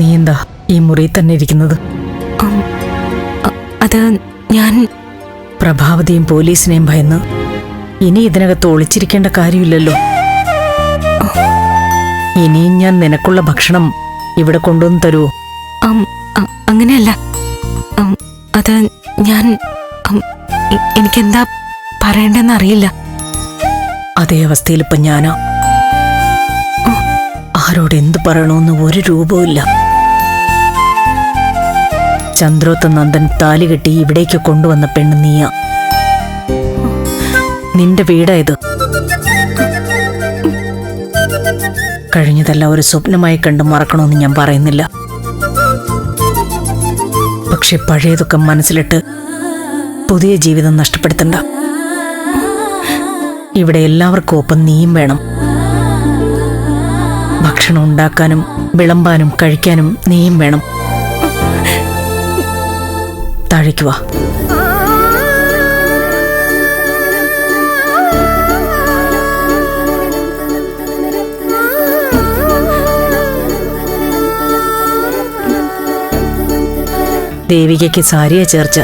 നീ എന്താ ഈ മുറിയിൽ തന്നെ ഇരിക്കുന്നത്? അത് ഞാൻ പ്രഭാവതിയും പോലീസിനെയും ഭയന്ന് ഇനി ഇതിനകത്ത് ഒളിച്ചിരിക്കേണ്ട കാര്യമില്ലല്ലോ. ഇനിയും ഞാൻ നിനക്കുള്ള ഭക്ഷണം ഇവിടെ കൊണ്ടുവന്ന് തരുമോ? അങ്ങനെയല്ല. അത് ഞാൻ എനിക്കെന്താ പറയണ്ടെന്ന് അറിയില്ല. അതേ അവസ്ഥയിൽ ഇപ്പൊ ഞാനാ. ആരോട് എന്ത് പറയണമെന്ന് ഒരു രൂപവുമില്ല. ചന്ദ്രോത്ത നന്ദൻ താലി കെട്ടി ഇവിടേക്ക് കൊണ്ടുവന്ന പെണ്ണ് നീയാ. നിന്റെ വീടായത്. കഴിഞ്ഞതെല്ലാം ഒരു സ്വപ്നമായി കണ്ട് മറക്കണമെന്ന് ഞാൻ പറയുന്നില്ല. പക്ഷെ പഴയതൊക്കെ മനസ്സിലിട്ട് പുതിയ ജീവിതം നഷ്ടപ്പെടുത്തണ്ട. ഇവിടെ എല്ലാവർക്കും ഒപ്പം നീയും വേണം. ഭക്ഷണം ഉണ്ടാക്കാനും വിളമ്പാനും കഴിക്കാനും നീയും വേണം. താഴേക്ക് വാ. ദേവികയ്ക്ക് സാരിയെ ചേർച്ച.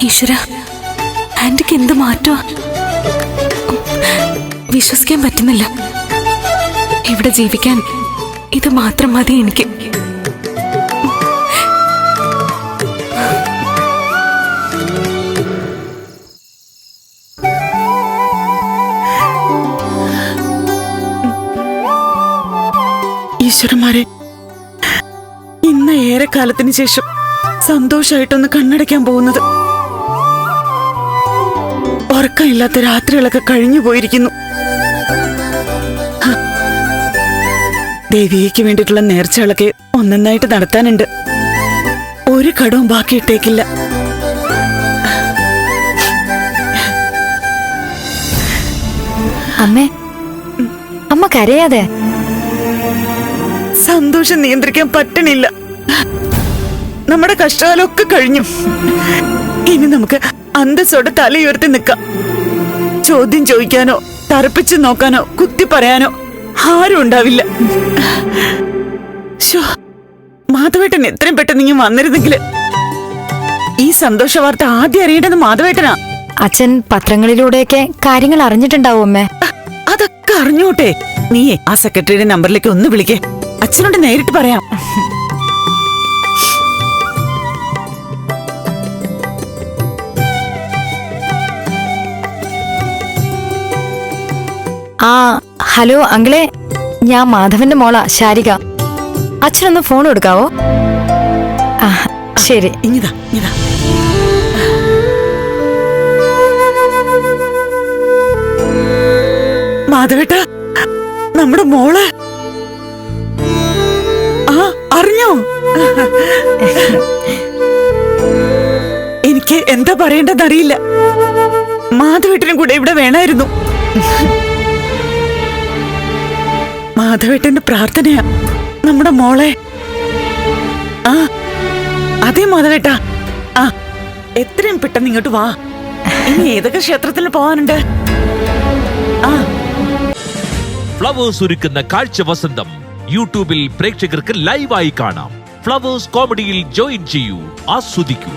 ഈശ്വര, ആന്റിക്ക് എന്ത് മാറ്റമാ! വിശ്വസിക്കാൻ പറ്റുന്നില്ല. ഇവിടെ ജീവിക്കാൻ ഇത് മാത്രം മതി എനിക്ക്. ഈശ്വരന്മാരെ, ഇന്ന് ഏറെ കാലത്തിന് ശേഷം സന്തോഷമായിട്ടൊന്ന് കണ്ണടയ്ക്കാൻ പോകുന്നത്. ഉറക്കമില്ലാത്ത രാത്രികളൊക്കെ കഴിഞ്ഞു പോയിരിക്കുന്നു. ദേവിക്ക് വേണ്ടിയിട്ടുള്ള നേർച്ചകളൊക്കെ ഒന്നൊന്നായിട്ട് നടത്താനുണ്ട്. ഒരു കടവും ബാക്കിയിട്ടേക്കില്ല. അമ്മേ, അമ്മ കരയാതെ. സന്തോഷം നിയന്ത്രിക്കാൻ പറ്റണില്ല. നമ്മുടെ കഷ്ടകാലമൊക്കെ കഴിഞ്ഞു. ഇനി നമുക്ക് അന്തസ്സോടെ തലയുയർത്തി നിൽക്കാം. ചോദ്യം ചോദിക്കാനോ തറപ്പിച്ച് നോക്കാനോ കുത്തി പറയാനോ ആരും ഉണ്ടാവില്ല. മാധവേട്ടൻ എത്രയും പെട്ടെന്ന് ഇങ്ങനെ വന്നിരുന്നെങ്കിൽ. ഈ സന്തോഷ വാർത്ത ആദ്യം അറിയേണ്ടത് മാധവേട്ടനാ. അച്ഛൻ പത്രങ്ങളിലൂടെയൊക്കെ കാര്യങ്ങൾ അറിഞ്ഞിട്ടുണ്ടാവും അമ്മേ. അതൊക്കെ അറിഞ്ഞോട്ടെ. നീയേ ആ സെക്രട്ടറിയുടെ നമ്പറിലേക്ക് ഒന്ന് വിളിക്കേ. അച്ഛനോട് നേരിട്ട് പറയാം. ഹലോ അങ്കിളെ, ഞാൻ മാധവന്റെ മോളാ ശാരിക. അച്ഛനൊന്ന് ഫോൺ കൊടുക്കാവോ? ശരി. ഇങ്ങിതാ ഇങ്ങിതാ. മാധവേട്ട, നമ്മുടെ മോള് അറിഞ്ഞോ? എനിക്ക് എന്താ പറയേണ്ടതറിയില്ല. മാധവേട്ടനും കൂടെ ഇവിടെ വേണമായിരുന്നു. മാധവേട്ടന്റെ പ്രാർത്ഥനയാ നമ്മുടെ മോളെ. അതെ മാധവേട്ട, എത്രയും പെട്ടെന്ന് ഇങ്ങോട്ട് വാ. ഇനി ഏതൊക്കെ ക്ഷേത്രത്തിൽ പോവാനുണ്ട്? ഫ്ലവേഴ്സ് ഒരുക്കുന്ന കാഴ്ച വസന്തം യൂട്യൂബിൽ പ്രേക്ഷകർക്ക് ലൈവായി കാണാം. ഫ്ലവേഴ്സ് കോമഡിയിൽ ജോയിൻ ചെയ്യൂ, ആസ്വദിക്കൂ.